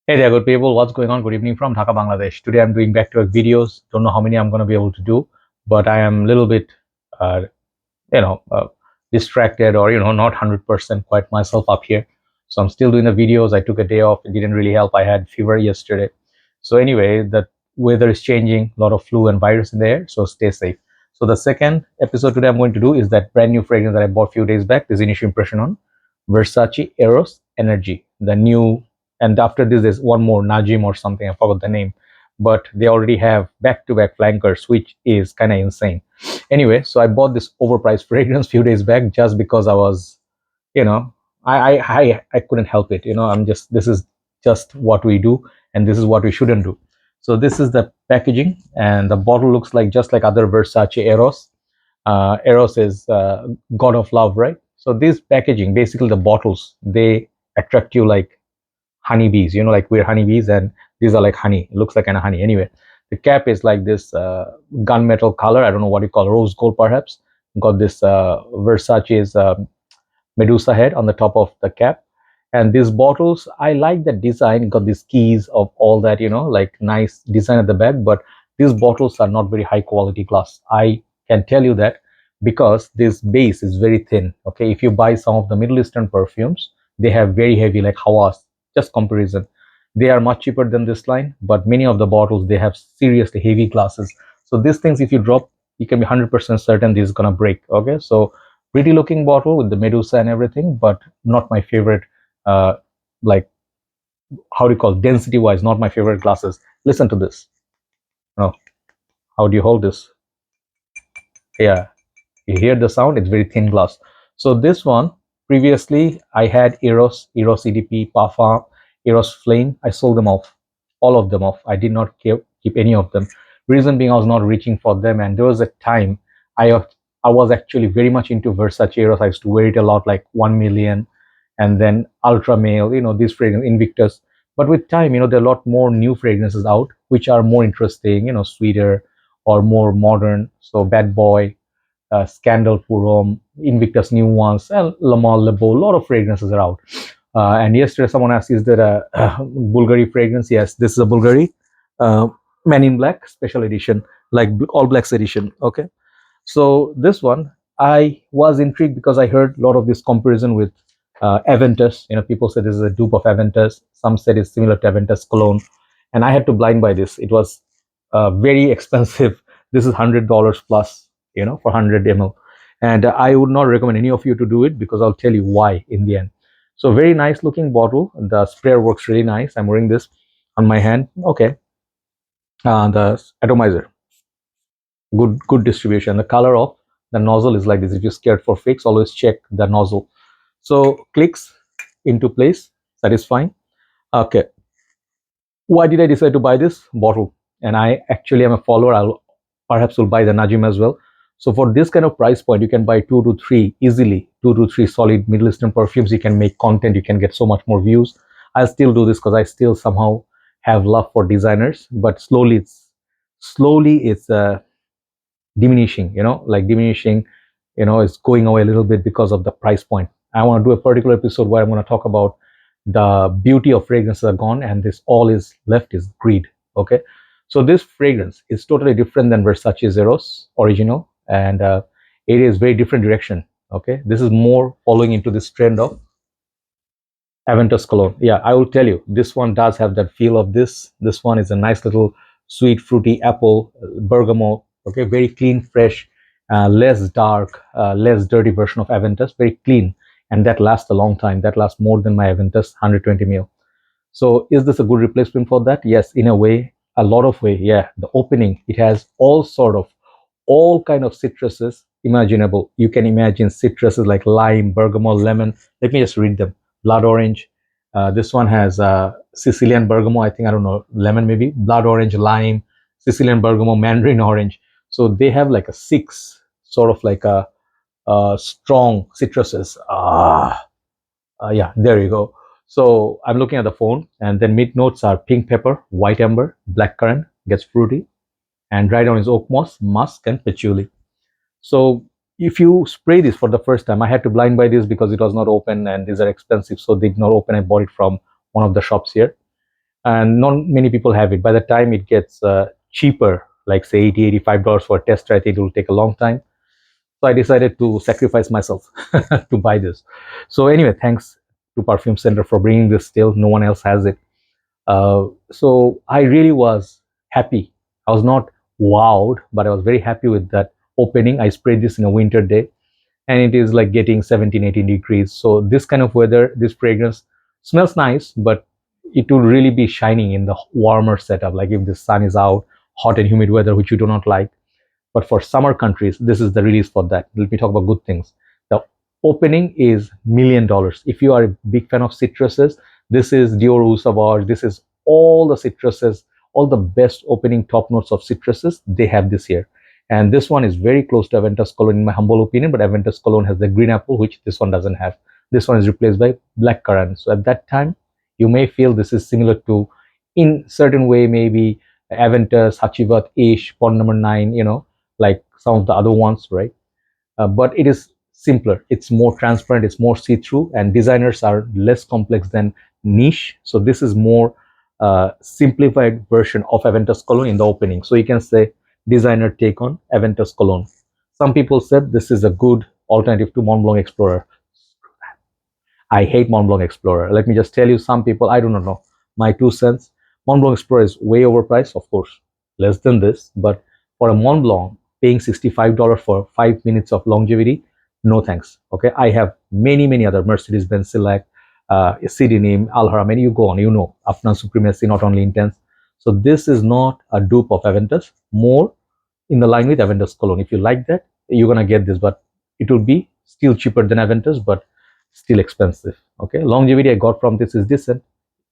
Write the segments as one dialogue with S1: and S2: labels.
S1: Hey there, good people. What's going on? Good evening from Dhaka, Bangladesh. Today I'm doing back-to-back videos. Don't know how many I'm going to be able to do, but I am a little bit, uh, you know, uh, distracted or, not 100% quite myself up here. So I'm still doing the videos. I took a day off. It didn't really help. I had fever yesterday. So anyway, the weather is changing. A lot of flu and virus in the air. So stay safe. So the second episode today I'm going to do is that brand new fragrance that I bought a few days back. This initial impression on Versace Eros Energy, the new, and after this there's one more Najim or something, I forgot the name, but they already have back-to-back flankers, which is kind of insane. Anyway, so I bought this overpriced fragrance few days back just because I was, you know, I couldn't help it. I'm just, this is just what we do, and this is what we shouldn't do. So this is the packaging, and the bottle looks like just like other Versace Eros. Eros is god of love, right? So this packaging, basically the bottles, they attract you like honeybees. Like we're honeybees, and these are like honey. It looks like kind of honey. Anyway, the cap is like this gunmetal color. I don't know what you call, rose gold perhaps. Got this Versace's Medusa head on the top of the cap. And these bottles, I like the design. Got these keys of all that, like nice design at the back. But these bottles are not very high quality glass. I can tell you that because this base is very thin. Okay, if you buy some of the Middle Eastern perfumes, they have very heavy, like Hawas. Just comparison, they are much cheaper than this line. But many of the bottles, they have seriously heavy glasses. So these things, if you drop, you can be 100% certain this is gonna break. Okay, so pretty looking bottle with the Medusa and everything, but not my favorite. Like, how do you call, density wise, not my favorite glasses. Listen to this. No, how do you hold this? Yeah, you hear the sound. It's very thin glass. So this one, previously I had Eros EDP, Parfum, Eros Flame. I sold them off, all of them off. I did not keep any of them. Reason being, I was not reaching for them, and there was a time I I was actually very much into Versace Eros. I used to wear it a lot, like 1 million, and then Ultra Male, these fragrance Invictus. But with time, there are a lot more new fragrances out, which are more interesting, sweeter or more modern. So Bad Boy, Scandal Purom, Invictus new ones, and Lamal Lebo. A lot of fragrances are out. And yesterday, someone asked, "Is there a Bulgari fragrance?" Yes, this is a Bulgari uh, Man in Black special edition, like all blacks edition. Okay, so this one I was intrigued because I heard a lot of this comparison with Aventus. People said this is a dupe of Aventus. Some said it's similar to Aventus cologne, and I had to blind buy this. It was very expensive. This is $100 plus, for 100 ml, and I would not recommend any of you to do it because I'll tell you why in the end. So very nice looking bottle. The sprayer works really nice. I'm wearing this on my hand. Okay, the atomizer, good distribution. The color of the nozzle is like this. If you're scared for fakes, always check the nozzle. So clicks into place, satisfying. Okay, why did I decide to buy this bottle? And I actually am a follower. I'll perhaps will buy the Najim as well. So for this kind of price point, you can buy 2 to 3 easily, 2 to 3 solid Middle Eastern perfumes. You can make content. You can get so much more views. I'll still do this because I still somehow have love for designers, but slowly it's diminishing. Like diminishing. It's going away a little bit because of the price point. I want to do a particular episode where I'm going to talk about the beauty of fragrances are gone, and this all is left is greed. Okay, so this fragrance is totally different than Versace Eros original, and it is very different direction. Okay, this is more following into this trend of Aventus cologne. Yeah, I will tell you, this one does have that feel of this. This one is a nice little sweet, fruity apple, bergamot. Okay, very clean, fresh, less dark, less dirty version of Aventus. Very clean, and that lasts a long time. That lasts more than my Aventus 120 ml. So is this a good replacement for that? Yes, in a way, a lot of way. Yeah, the opening, it has all kind of citruses imaginable. You can imagine citruses like lime, bergamot, lemon. Let me just read them. Blood orange. This one has Sicilian bergamot. I think, I don't know, lemon maybe. Blood orange, lime, Sicilian bergamot, mandarin orange. So they have like a six sort of like a strong citruses. Yeah, there you go. So I'm looking at the phone, and then mid notes are pink pepper, white amber, black currant, gets fruity, and dry down is oak moss, musk, and patchouli. So if you spray this for the first time, I had to blind buy this because it was not open, and these are expensive, so they did not open. I bought it from one of the shops here. and not many people have it. By the time it gets cheaper, like say $80, $85 for a tester, I think it will take a long time. So I decided to sacrifice myself to buy this. So anyway, thanks to Perfume Center for bringing this. Still, no one else has it. So I really was happy. I was not wowed, but I was very happy with that opening. I sprayed this in a winter day, and it is like getting 17, 18 degrees. So this kind of weather, this fragrance smells nice, but it will really be shining in the warmer setup. Like if the sun is out, hot and humid weather, which you do not like. But for summer countries, this is the release for that. Let me talk about good things. The opening is $1,000,000. If you are a big fan of citruses, this is Dior Eau Sauvage. This is all the citruses, all the best opening top notes of citruses. They have this here. And this one is very close to Aventus Cologne in my humble opinion, but Aventus Cologne has the green apple, which this one doesn't have. This one is replaced by black currant. So at that time, you may feel this is similar to, in certain way, maybe Aventus, Hachivat, Ish, Pond number 9, like some of the other ones, right? But it is simpler. It's more transparent. It's more see-through, and designers are less complex than niche. So this is more simplified version of Aventus Cologne in the opening. So you can say designer take on Aventus Cologne. Some people said this is a good alternative to Mont Blanc Explorer. I hate Mont Blanc Explorer. Let me just tell you, some people, I do not know, my 2 cents. Mont Blanc Explorer is way overpriced, of course, less than this. But for a Mont Blanc, paying $65 for 5 minutes of longevity, no thanks. Okay, I have many, many other Mercedes-Benz Select, CD Alhara, many you go on, Afnan Supremacy, not only intense. So this is not a dupe of Aventus, more in the line with Aventus Cologne. If you like that, you're gonna get this, but it will be still cheaper than Aventus, but still expensive. Okay, longevity I got from this is decent.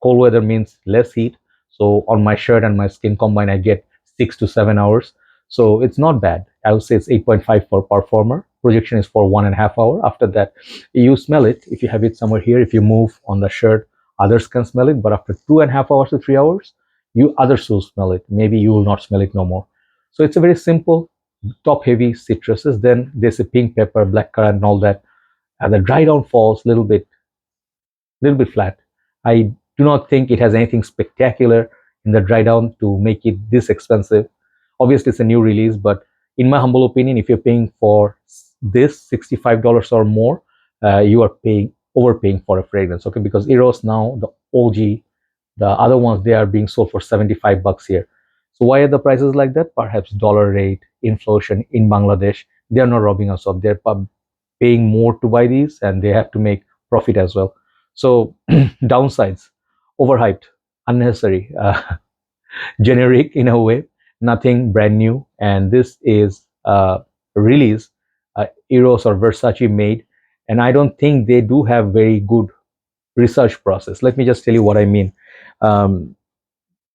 S1: Cold weather means less heat, so on my shirt and my skin combined, I get 6 to 7 hours. So it's not bad. I would say it's 8.5 for performer. Projection is for 1.5 hours. After that, you smell it. If you have it somewhere here, if you move on the shirt, others can smell it. But after 2.5 hours to 3 hours, you others will smell it. Maybe you will not smell it no more. So it's a very simple, top heavy citruses. Then there's a pink pepper, black currant, and all that. And the dry down falls little bit flat. I do not think it has anything spectacular in the dry down to make it this expensive. Obviously, it's a new release, but in my humble opinion, if you're paying for this $65 or more, you are overpaying for a fragrance. Okay, because Eros now, the OG, the other ones, they are being sold for $75 here. So why are the prices like that? Perhaps dollar rate, inflation in Bangladesh. They are not robbing us of. They're paying more to buy these, and they have to make profit as well. So downsides: overhyped, unnecessary, generic in a way, nothing brand new. And this is release Eros or Versace made, and I don't think they do have very good research process. Let me just tell you what I mean. Um,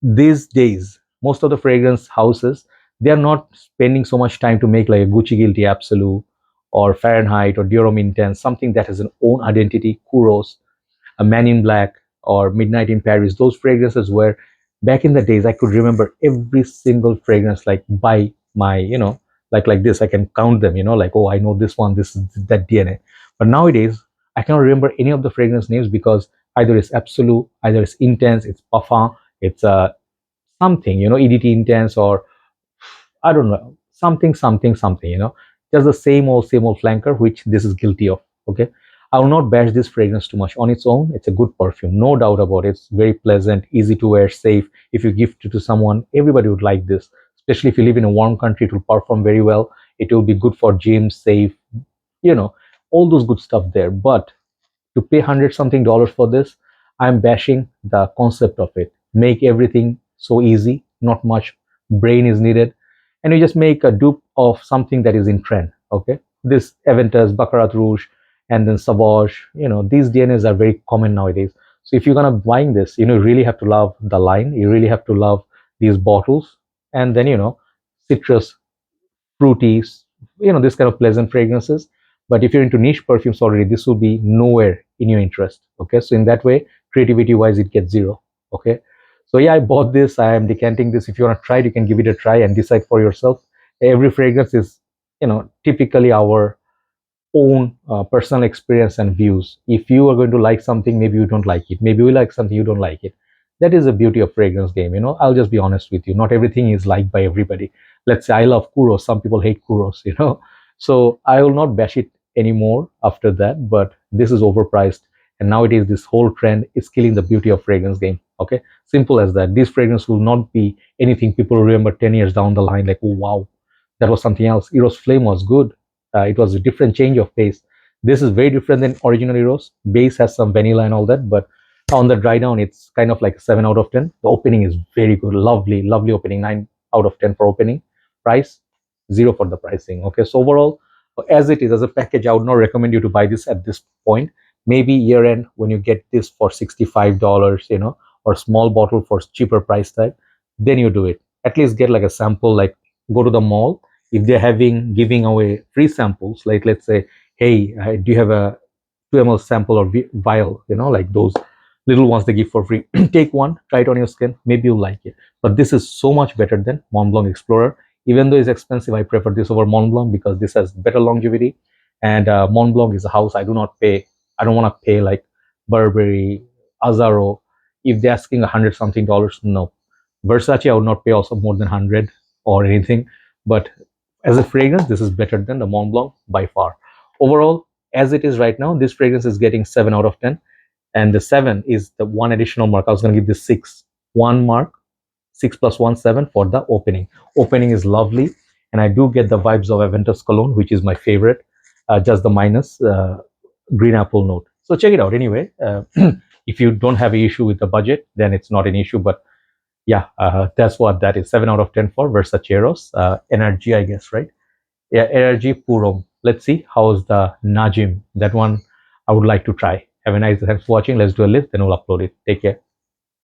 S1: these days, most of the fragrance houses, they are not spending so much time to make like a Gucci Guilty Absolute or Fahrenheit or Dior Intense, something that has an own identity. Kuros, a Man in Black, or Midnight in Paris. Those fragrances were, back in the days, I could remember every single fragrance like by my, like this. I can count them, like, oh, I know this one, this is that DNA. But nowadays, I cannot remember any of the fragrance names because either it's Absolute, either it's Intense, it's Parfum, it's something, EDT Intense, or I don't know, something, just the same old flanker, which this is guilty of. Okay, I will not bash this fragrance too much. On its own, it's a good perfume, no doubt about it. It's very pleasant, easy to wear, safe. If you gift it to someone, everybody would like this. Especially if you live in a warm country, it will perform very well. It will be good for gym, safe, all those good stuff there. But to pay hundred something dollars for this, I'm bashing the concept of it. Make everything so easy, not much brain is needed, and you just make a dupe of something that is in trend. Okay, this Aventus, Baccarat Rouge, and then Sauvage, these DNAs are very common nowadays. So if you're gonna buying this, you really have to love the line. You really have to love these bottles, and then citrus, fruities, this kind of pleasant fragrances. But if you're into niche perfumes already, this will be nowhere in your interest. Okay, so in that way, creativity wise, it gets zero. Okay, so yeah, I bought this. I am decanting this. If you want to try it, you can give it a try and decide for yourself. Every fragrance is, typically our own personal experience and views. If you are going to like something, maybe you don't like it. Maybe you like something, you don't like it. That is the beauty of fragrance game. I'll just be honest with you. Not everything is liked by everybody. Let's say I love Kuros. Some people hate Kuros. So I will not bash it anymore after that, but this is overpriced. And nowadays, this whole trend is killing the beauty of fragrance game. Okay. Simple as that. This fragrance will not be anything people remember 10 years down the line, like, oh, wow, that was something else. Eros Flame was good. It was a different change of pace. This is very different than original Eros. Base has some vanilla and all that, but on the dry down, it's kind of like 7 out of 10. The opening is very good. Lovely, lovely opening. 9 out of 10 for opening. Price, 0 for the pricing. Okay, so overall, as it is, as a package, I would not recommend you to buy this at this point. Maybe year end when you get this for $65, or small bottle for cheaper price tag, then you do it. At least get like a sample, like go to the mall. If they're giving away free samples, like let's say, hey, do you have a 2 ml sample or vial, like those little ones they give for free. Take one, try it on your skin, maybe you like it. But this is so much better than Mont Blanc Explorer. Even though it's expensive, I prefer this over Mont Blanc because this has better longevity. And Mont Blanc is a house I don't want to pay like Burberry, Azaro. If they're asking $100 something, no. Versace, I would not pay also more than 100 or anything. But as a fragrance, this is better than the Mont Blanc by far. Overall, as it is right now, this fragrance is getting 7 out of 10. And the 7 is the one additional mark. I was going to give this 6. 1 mark, 6 plus 1, 7 for the opening. Opening is lovely. And I do get the vibes of Aventus Cologne, which is my favorite. Just the minus green apple note. So check it out anyway. If you don't have an issue with the budget, then it's not an issue. But yeah, that's what that is. 7 out of 10 for Versace Eros. Energy, I guess, right? Yeah, Energy Purom. Let's see how's the Najim. That one I would like to try. Have a nice day. Thanks for watching. Let's do a list, then we'll upload it. Take care.